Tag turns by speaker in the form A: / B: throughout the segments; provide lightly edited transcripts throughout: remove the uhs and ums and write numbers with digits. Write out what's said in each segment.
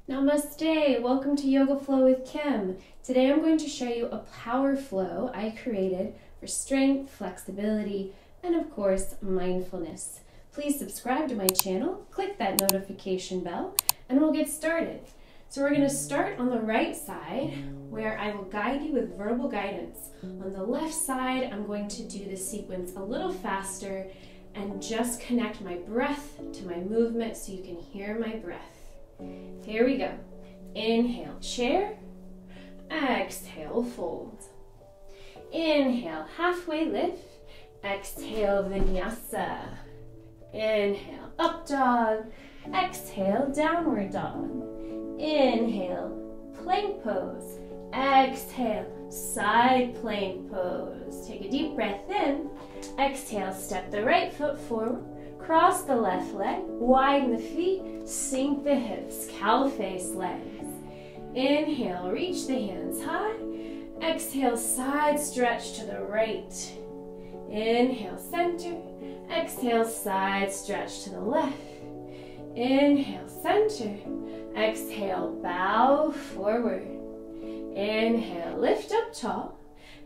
A: Namaste, welcome to Yoga Flow with Kim. Today I'm going to show you a power flow I created for strength, flexibility, and of course, mindfulness. Please subscribe to my channel, click that notification bell, and we'll get started. So we're going to start on the right side where I will guide you with verbal guidance. On the left side, I'm going to do the sequence a little faster and just connect my breath to my movement so you can hear my breath. Here we go. Inhale, chair. Exhale, fold. Inhale, halfway lift. Exhale, vinyasa. Inhale, up dog. Exhale, downward dog. Inhale, plank pose. Exhale, side plank pose. Take a deep breath in. Exhale, step the right foot forward. Cross the left leg, widen the feet, sink the hips, cow face legs. Inhale, reach the hands high. Exhale, side stretch to the right. Inhale, center. Exhale, side stretch to the left. Inhale, center. Exhale, bow forward. Inhale, lift up tall.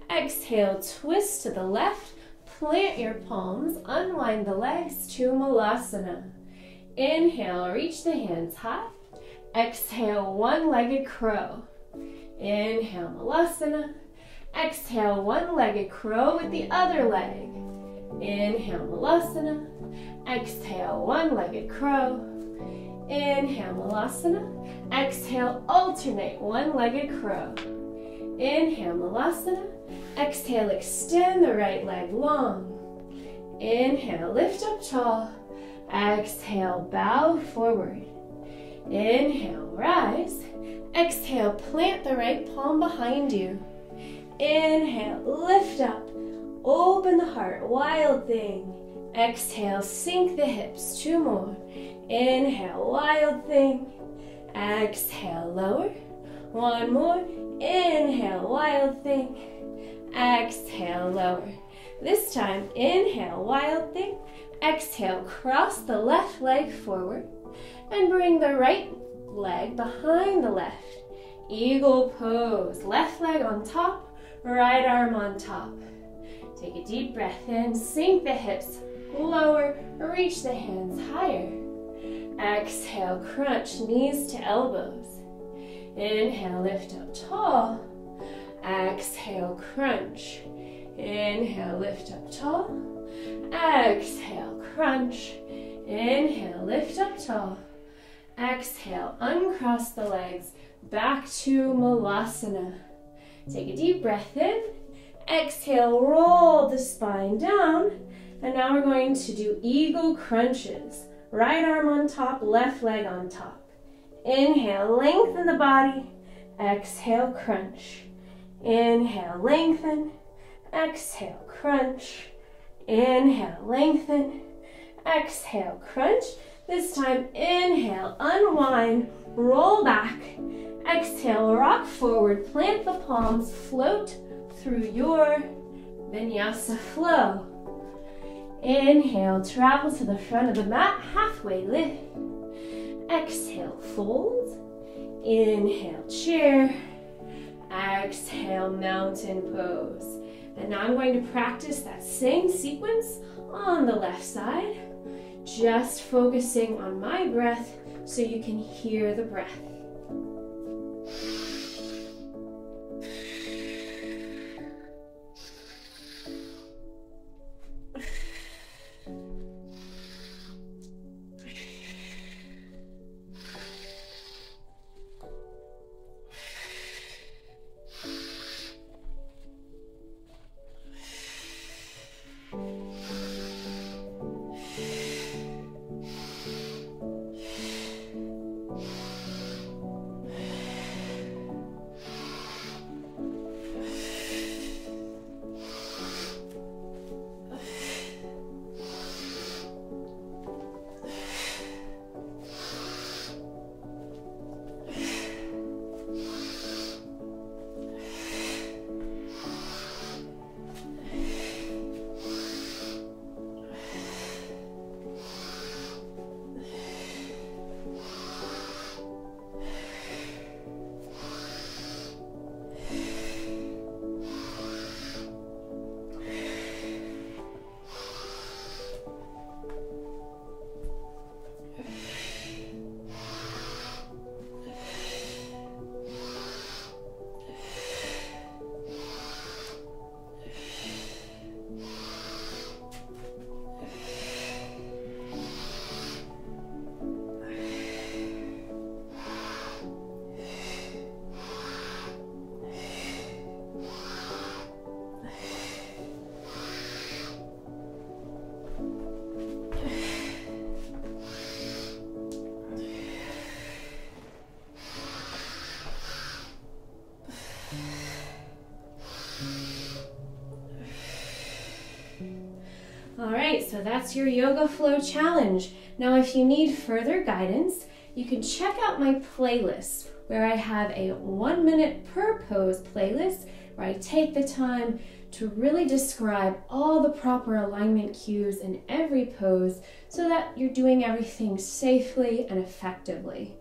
A: Exhale, twist to the left. Plant your palms, unwind the legs to Malasana. Inhale, reach the hands high. Exhale, one-legged crow. Inhale, Malasana. Exhale, one-legged crow with the other leg. Inhale, Malasana. Exhale, one-legged crow. Inhale, Malasana. Exhale, alternate one-legged crow. Inhale, Malasana. Exhale, extend the right leg long. Inhale, lift up tall. Exhale, bow forward. Inhale, rise. Exhale, plant the right palm behind you. Inhale, lift up. Open the heart, wild thing. Exhale, sink the hips, two more. Inhale, wild thing. Exhale, lower. One more. Inhale, wild thing. Exhale, lower. This time, inhale, wild thing. Exhale, cross the left leg forward and bring the right leg behind the left. Eagle pose. Left leg on top, right arm on top. Take a deep breath in, sink the hips, lower, reach the hands higher. Exhale, crunch knees to elbows. Inhale, lift up tall. Exhale, crunch. Inhale, lift up tall. Exhale, crunch. Inhale, lift up tall. Exhale, uncross the legs, back to Malasana. Take a deep breath in. Exhale, roll the spine down. And now we're going to do eagle crunches. Right arm on top, left leg on top. Inhale, lengthen the body. Exhale, crunch. Inhale, lengthen. Exhale, crunch. Inhale, lengthen. Exhale, crunch. This time, inhale, unwind, roll back. Exhale, rock forward, plant the palms, float through your vinyasa flow. Inhale, travel to the front of the mat, halfway lift. Exhale, fold. Inhale, chair. Exhale, mountain pose. And now I'm going to practice that same sequence on the left side, just focusing on my breath so you can hear the breath. So that's your Yoga Flow challenge. Now, if you need further guidance, you can check out my playlist where I have a 1 minute per pose playlist where I take the time to really describe all the proper alignment cues in every pose so that you're doing everything safely and effectively.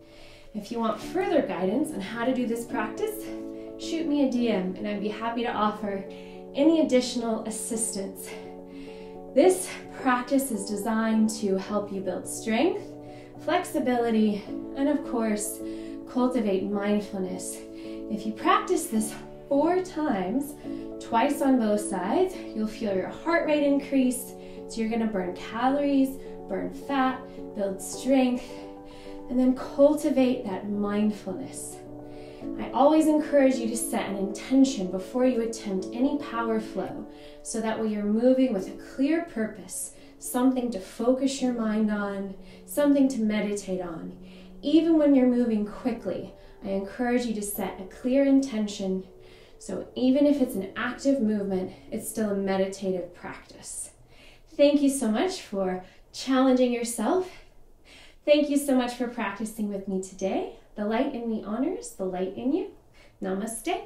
A: If you want further guidance on how to do this practice, shoot me a DM and I'd be happy to offer any additional assistance. This practice is designed to help you build strength, flexibility, and of course, cultivate mindfulness. If you practice this 4 times, twice on both sides, you'll feel your heart rate increase, so you're gonna burn calories, burn fat, build strength, and then cultivate that mindfulness. I always encourage you to set an intention before you attempt any power flow, so that way you're moving with a clear purpose, something to focus your mind on, something to meditate on. Even when you're moving quickly, I encourage you to set a clear intention, so even if it's an active movement, it's still a meditative practice. Thank you so much for challenging yourself. Thank you so much for practicing with me today. The light in me honors the light in you. Namaste.